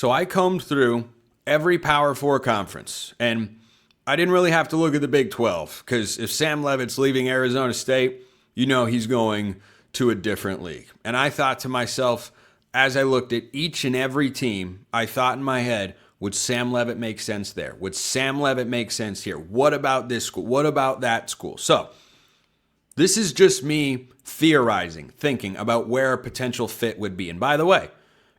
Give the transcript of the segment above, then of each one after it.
So I combed through every Power 4 conference, and I didn't really have to look at the Big 12, because if Sam Leavitt's leaving Arizona State, you know he's going to a different league. And I thought to myself, as I looked at each and every team, I thought in my head, would Sam Leavitt make sense there? Would Sam Leavitt make sense here? What about this school? What about that school? So this is just me theorizing, thinking about where a potential fit would be. And by the way,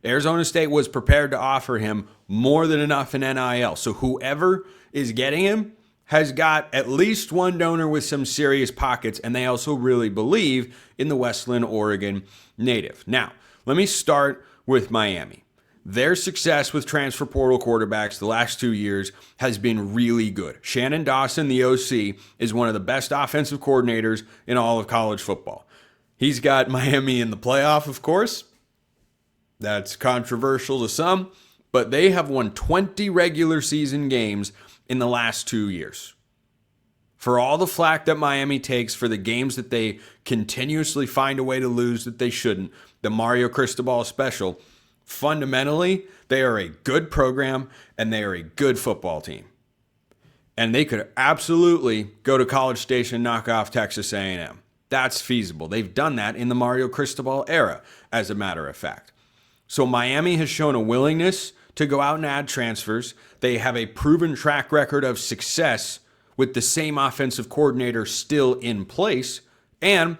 Arizona State was prepared to offer him more than enough in NIL. So whoever is getting him has got at least one donor with some serious pockets, and they also really believe in the Westland, Oregon native. Now, let me start with Miami. Their success with transfer portal quarterbacks the last 2 years has been really good. Shannon Dawson, the OC, is one of the best offensive coordinators in all of college football. He's got Miami in the playoff, of course. That's controversial to some, but they have won 20 regular season games in the last 2 years. For all the flack that Miami takes for the games that they continuously find a way to lose that they shouldn't, the Mario Cristobal special, fundamentally, they are a good program and they are a good football team. And they could absolutely go to College Station and knock off Texas A&M. That's feasible. They've done that in the Mario Cristobal era, as a matter of fact. So Miami has shown a willingness to go out and add transfers. They have a proven track record of success with the same offensive coordinator still in place, and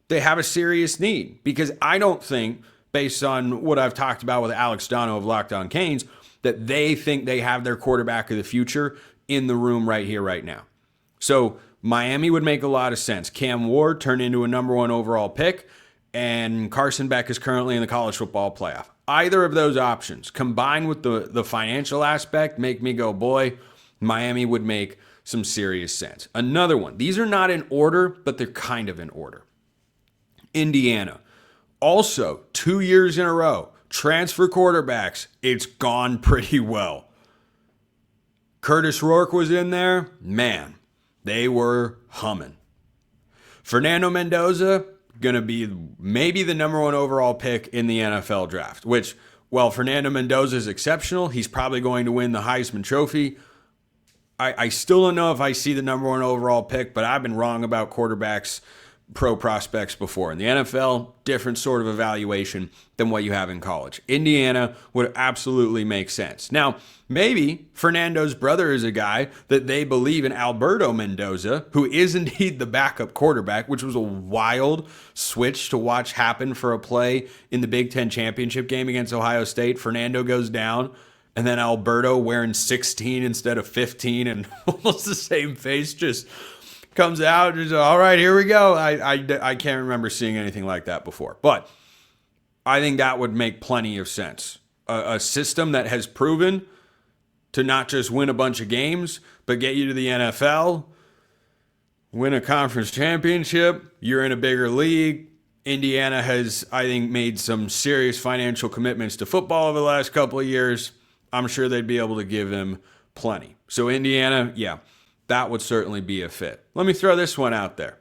they have a serious need, because I don't think, based on what I've talked about with Alex Dono of Locked On Canes, that they think they have their quarterback of the future in the room right here, right now. So Miami would make a lot of sense. Cam Ward turned into a number 1 overall pick, and Carson Beck is currently in the college football playoff. Either of those options, combined with the financial aspect, make me go, boy, Miami would make some serious sense. Another one. These are not in order, but they're kind of in order. Indiana. Also, 2 years in a row, transfer quarterbacks, it's gone pretty well. Curtis Rourke was in there. Man, they were humming. Fernando Mendoza, going to be maybe the number 1 overall pick in the NFL draft, which, while Fernando Mendoza is exceptional, he's probably going to win the Heisman Trophy. I still don't know if I see the number 1 overall pick, but I've been wrong about quarterbacks, pro prospects before. In the NFL, different sort of evaluation than what you have in college. Indiana would absolutely make sense. Now, maybe Fernando's brother is a guy that they believe in, Alberto Mendoza, who is indeed the backup quarterback, which was a wild switch to watch happen for a play in the Big Ten championship game against Ohio State. Fernando goes down, and then Alberto, wearing 16 instead of 15 and almost the same face, just comes out and says, all right, here we go. I can't remember seeing anything like that before. But I think that would make plenty of sense. A system that has proven to not just win a bunch of games, but get you to the NFL, win a conference championship, you're in a bigger league. Indiana has, I think, made some serious financial commitments to football over the last couple of years. I'm sure they'd be able to give him plenty. So Indiana, yeah, that would certainly be a fit. Let me throw this one out there.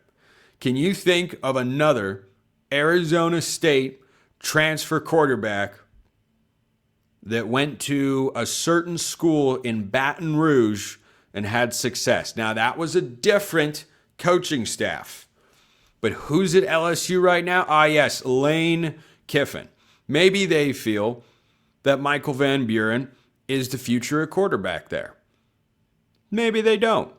Can you think of another Arizona State transfer quarterback that went to a certain school in Baton Rouge and had success? Now, that was a different coaching staff. But who's at LSU right now? Ah, yes, Lane Kiffin. Maybe they feel that Michael Van Buren is the future at quarterback there. Maybe they don't.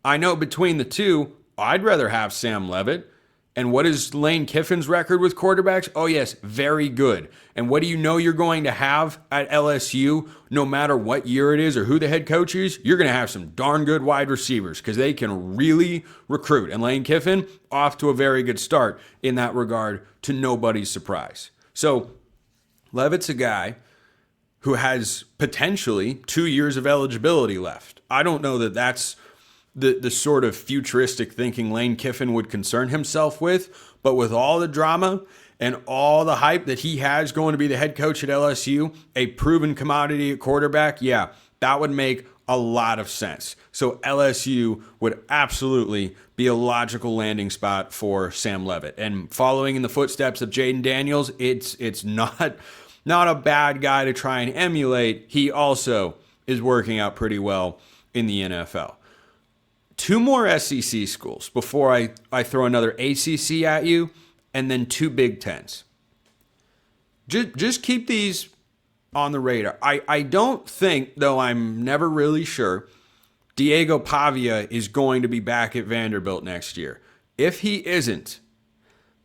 I know between the two, I'd rather have Sam Leavitt. And what is Lane Kiffin's record with quarterbacks? Oh, yes, very good. And what do you know you're going to have at LSU, no matter what year it is or who the head coach is? You're going to have some darn good wide receivers because they can really recruit. And Lane Kiffin, off to a very good start in that regard, to nobody's surprise. So Leavitt's a guy who has potentially 2 years of eligibility left. I don't know that that's the sort of futuristic thinking Lane Kiffin would concern himself with, but with all the drama and all the hype that he has going to be the head coach at LSU, a proven commodity at quarterback, yeah, that would make a lot of sense. So LSU would absolutely be a logical landing spot for Sam Leavitt. And following in the footsteps of Jayden Daniels, it's not not a bad guy to try and emulate. He also is working out pretty well in the NFL. 2 more SEC schools before I throw another ACC at you, and then 2 Big Tens. Just keep these on the radar. I don't think, though I'm never really sure, Diego Pavia is going to be back at Vanderbilt next year. If he isn't,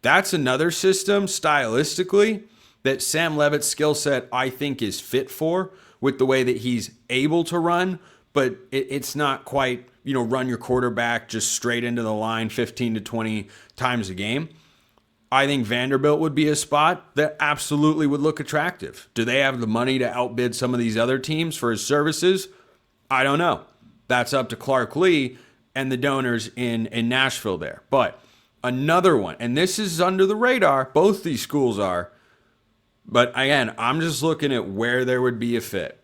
that's another system stylistically that Sam Leavitt's skill set I think is fit for, with the way that he's able to run, but it's not quite, run your quarterback just straight into the line 15 to 20 times a game. I think Vanderbilt would be a spot that absolutely would look attractive. Do they have the money to outbid some of these other teams for his services? I don't know. That's up to Clark Lee and the donors in Nashville there. But another one, and this is under the radar, both these schools are, but again, I'm just looking at where there would be a fit.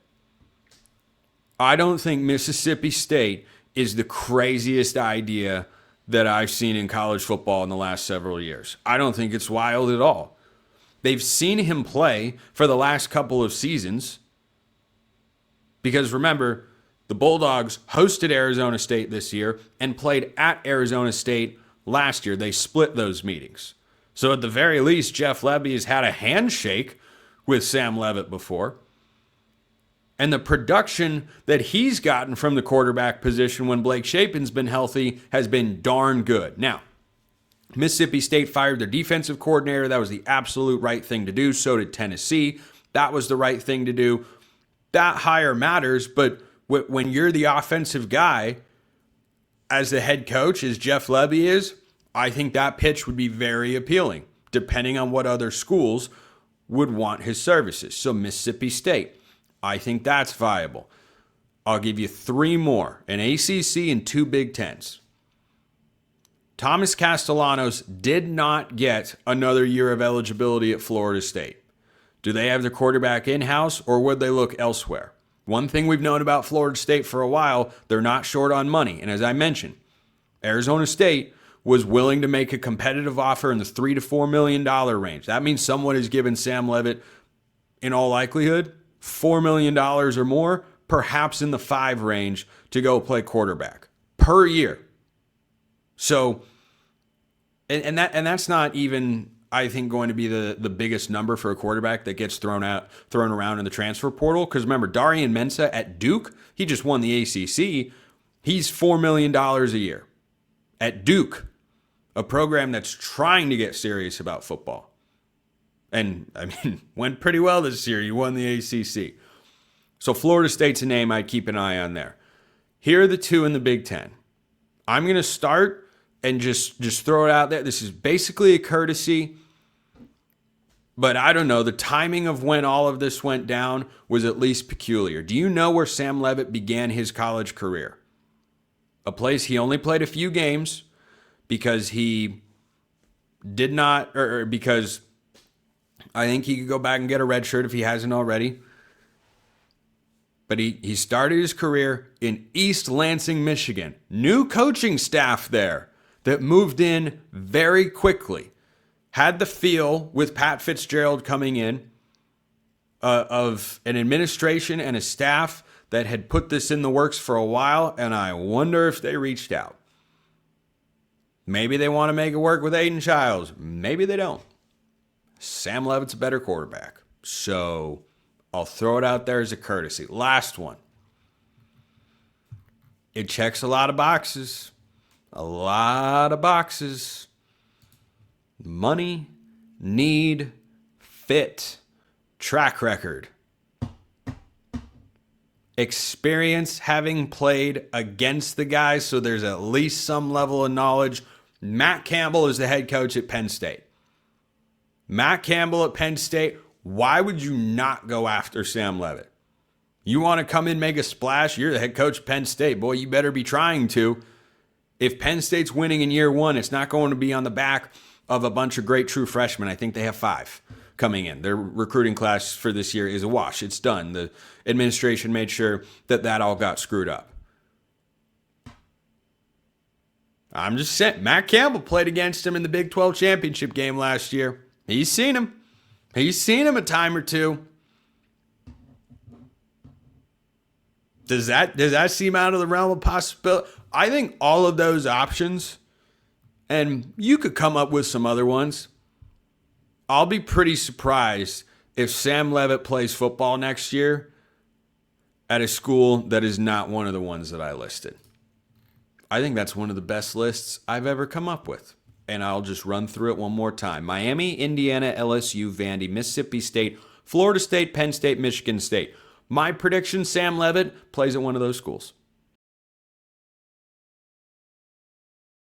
I don't think Mississippi State is the craziest idea that I've seen in college football in the last several years. I don't think it's wild at all. They've seen him play for the last couple of seasons because, remember, the Bulldogs hosted Arizona State this year and played at Arizona State last year. They split those meetings. So at the very least, Jeff Lebby has had a handshake with Sam Leavitt before. And the production that he's gotten from the quarterback position when Blake Shapen's been healthy has been darn good. Now, Mississippi State fired their defensive coordinator. That was the absolute right thing to do. So did Tennessee. That was the right thing to do. That hire matters, but when you're the offensive guy, as the head coach, as Jeff Lebby is, I think that pitch would be very appealing, depending on what other schools would want his services. So Mississippi State, I think that's viable. I'll give you 3 more, an ACC and 2 Big Tens. Thomas Castellanos did not get another year of eligibility at Florida State. Do they have their quarterback in-house, or would they look elsewhere? One thing we've known about Florida State for a while, they're not short on money. And as I mentioned, Arizona State was willing to make a competitive offer in the $3 to $4 million range. That means someone has given Sam Leavitt, in all likelihood, $4 million or more, perhaps in the 5 range, to go play quarterback per year. So, and that's not even, I think, going to be the biggest number for a quarterback that gets thrown around in the transfer portal. Because remember, Darian Mensah at Duke, he just won the ACC. He's $4 million a year at Duke, a program that's trying to get serious about football. And, went pretty well this year. He won the ACC. So Florida State's a name I'd keep an eye on there. Here are the 2 in the Big Ten. I'm going to start and just throw it out there. This is basically a courtesy, but I don't know. The timing of when all of this went down was at least peculiar. Do you know where Sam Leavitt began his college career? A place he only played a few games because he did not, or because I think he could go back and get a red shirt if he hasn't already. But he started his career in East Lansing, Michigan. New coaching staff there that moved in very quickly. Had the feel, with Pat Fitzgerald coming in, of an administration and a staff that had put this in the works for a while, and I wonder if they reached out. Maybe they want to make it work with Aiden Childs. Maybe they don't. Sam Leavitt's a better quarterback. So I'll throw it out there as a courtesy. Last one. It checks a lot of boxes. A lot of boxes. Money, need, fit, track record. Experience, having played against the guys, so there's at least some level of knowledge. Matt Campbell is the head coach at Penn State. Matt Campbell at Penn State, why would you not go after Sam Leavitt? You want to come in, make a splash? You're the head coach of Penn State. Boy, you better be trying to. If Penn State's winning in year 1, it's not going to be on the back of a bunch of great true freshmen. I think they have 5 coming in. Their recruiting class for this year is a wash. It's done. The administration made sure that all got screwed up. I'm just saying, Matt Campbell played against him in the Big 12 championship game last year. He's seen him. He's seen him a time or two. Does that seem out of the realm of possibility? I think all of those options, and you could come up with some other ones. I'll be pretty surprised if Sam Leavitt plays football next year at a school that is not one of the ones that I listed. I think that's one of the best lists I've ever come up with. And I'll just run through it one more time. Miami, Indiana, LSU, Vandy, Mississippi State, Florida State, Penn State, Michigan State. My prediction, Sam Leavitt plays at one of those schools.